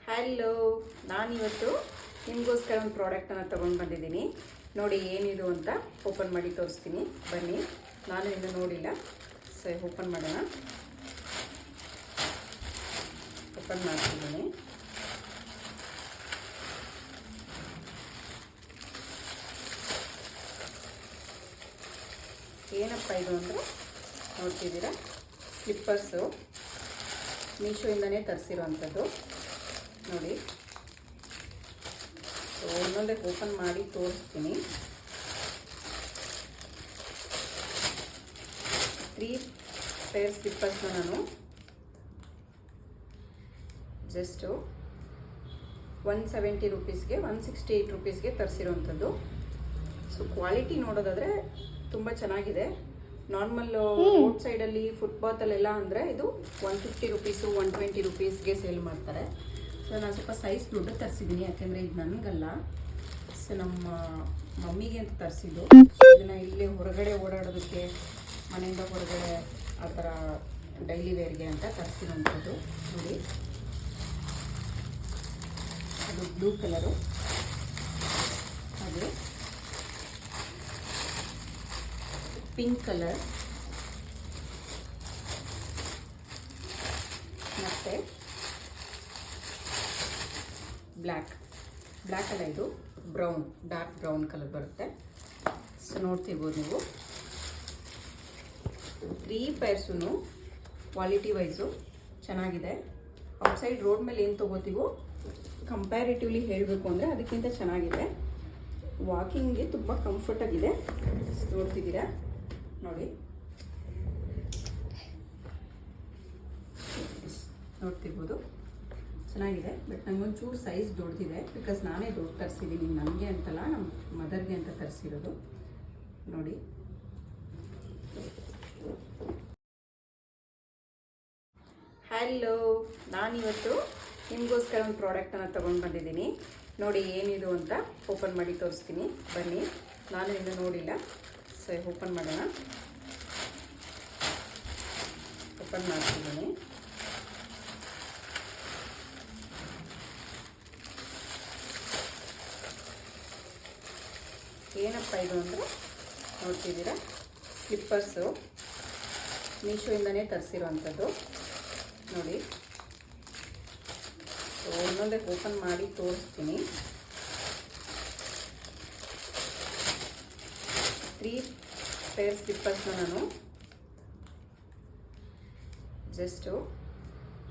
Hello, ನಾನಿವತ್ತು ನಿಮಗೋಸ್ಕರ ಒಂದು ಪ್ರಾಡಕ್ಟನ್ನು ತೊಗೊಂಡು ಬಂದಿದ್ದೀನಿ. ನೋಡಿ ಏನಿದು ಅಂತ ಓಪನ್ ಮಾಡಿ ತೋರಿಸ್ತೀನಿ. ಬನ್ನಿ, ನಾನು ಇನ್ನೂ ನೋಡಿಲ್ಲ. ಸೊ ಓಪನ್ ಮಾಡೋಣ. ಓಪನ್ ಮಾಡ್ತಿದ್ದೀನಿ. ಏನಪ್ಪ ಇದು ಅಂದರೆ ನೋಡ್ತಿದ್ದೀರಾ, ಸ್ಲಿಪ್ಪರ್ಸು ಮೀಶೋಯಿಂದನೇ ತರಿಸಿರೋವಂಥದ್ದು. ನೋಡಿ, ಸೊ ಒಂದೊಂದೇ ಓಪನ್ ಮಾಡಿ ತೋರಿಸ್ತೀನಿ. 3 ಪೇರ್ ಸ್ಲಿಪ್ಪರ್ಸ್ನ ನಾನು ಜಸ್ಟು 170 ರೂಪೀಸ್ಗೆ 168 ರೂಪೀಸ್ಗೆ ತರಿಸಿರೋವಂಥದ್ದು. ಸೊ ಕ್ವಾಲಿಟಿ ನೋಡೋದಾದರೆ ತುಂಬ ಚೆನ್ನಾಗಿದೆ. ನಾರ್ಮಲ್ ರೋಡ್ ಸೈಡಲ್ಲಿ ಫುಟ್ಪಾತಲ್ಲೆಲ್ಲ ಅಂದರೆ ಇದು 150 ರೂಪೀಸು 120 ರೂಪೀಸ್ಗೆ ಸೇಲ್ ಮಾಡ್ತಾರೆ. ಸೊ ನಾನು ಸ್ವಲ್ಪ ಸೈಜ್ ದೊಡ್ಡ ತರಿಸಿದ್ದೀನಿ, ಯಾಕೆಂದರೆ ಇದು ನನಗಲ್ಲ, ಸೊ ನಮ್ಮ ಮಮ್ಮಿಗೆ ಅಂತ ತರಿಸಿದ್ದು. ಇದನ್ನು ಇಲ್ಲೇ ಹೊರಗಡೆ ಓಡಾಡೋದಕ್ಕೆ, ಮನೆಯಿಂದ ಹೊರಗಡೆ ಆ ಥರ ಡೈಲಿ ವೇರ್ಗೆ ಅಂತ ತರಿಸಿರೋಂಥದ್ದು. ನೋಡಿ, ಅದು ಬ್ಲೂ ಕಲರು, ಹಾಗೆ ಪಿಂಕ್ ಕಲರ್, ಮತ್ತು ಬ್ಲ್ಯಾಕ್ ಅಲ್ಲ, ಇದು ಬ್ರೌನ್, ಡಾರ್ಕ್ ಬ್ರೌನ್ ಕಲರ್ ಬರುತ್ತೆ. ಸೊ ನೋಡ್ತಿರ್ಬೋದು ನೀವು. 3 ಪೇರ್ಸೂ ಕ್ವಾಲಿಟಿ ವೈಸು ಚೆನ್ನಾಗಿದೆ. ಔಟ್ಸೈಡ್ ರೋಡ್ ಮೇಲೆ ಏನು ತೊಗೋತೀವೋ ಕಂಪ್ಯಾರಿಟಿವ್ಲಿ ಹೇಳಬೇಕು ಅಂದರೆ ಅದಕ್ಕಿಂತ ಚೆನ್ನಾಗಿದೆ. ವಾಕಿಂಗ್ಗೆ ತುಂಬ ಕಂಫರ್ಟಾಗಿದೆ. ನೋಡ್ತಿದ್ದೀರಾ, ನೋಡಿ, ನೋಡ್ತಿರ್ಬೋದು, ಚೆನ್ನಾಗಿದೆ. ಬಟ್ ನನಗೊಂಚೂರು ಸೈಜ್ ದೊಡ್ಡದಿದೆ, ಬಿಕಾಸ್ ನಾನೇ ದೊಡ್ಡ ತರಿಸಿದ್ದೀನಿ. ನನಗೆ ಅಂತಲ್ಲ, ನಮ್ಮ ಮದರ್ಗೆ ಅಂತ ತರಿಸಿರೋದು. ನೋಡಿ, ಹಲೋ, ನಾನಿವತ್ತು ನಿಮಗೋಸ್ಕರ ಒಂದು ಪ್ರಾಡಕ್ಟನ್ನು ತೊಗೊಂಡು ಬಂದಿದ್ದೀನಿ. ನೋಡಿ ಏನಿದು ಅಂತ ಓಪನ್ ಮಾಡಿ ತೋರಿಸ್ತೀನಿ. ಬನ್ನಿ, ನಾನು ಇನ್ನೂ ನೋಡಿಲ್ಲ. ಸೊ ಓಪನ್ ಮಾಡೋಣ. ಓಪನ್ ಮಾಡ್ತಿದ್ದೀನಿ. ಏನಪ್ಪ ಇದು ಅಂದರೆ ನೋಡ್ತಿದ್ದೀರಾ, ಸ್ಲಿಪ್ಪರ್ಸು ಮೀಶೋಯಿಂದನೇ ತರಿಸಿರೋವಂಥದ್ದು. ನೋಡಿ, ಸೊ ಒಂದೊಂದೇ ಓಪನ್ ಮಾಡಿ ತೋರಿಸ್ತೀನಿ. 3 ಪೇರ್ ಸ್ಲಿಪ್ಪರ್ಸ್ನ ನಾನು ಜಸ್ಟು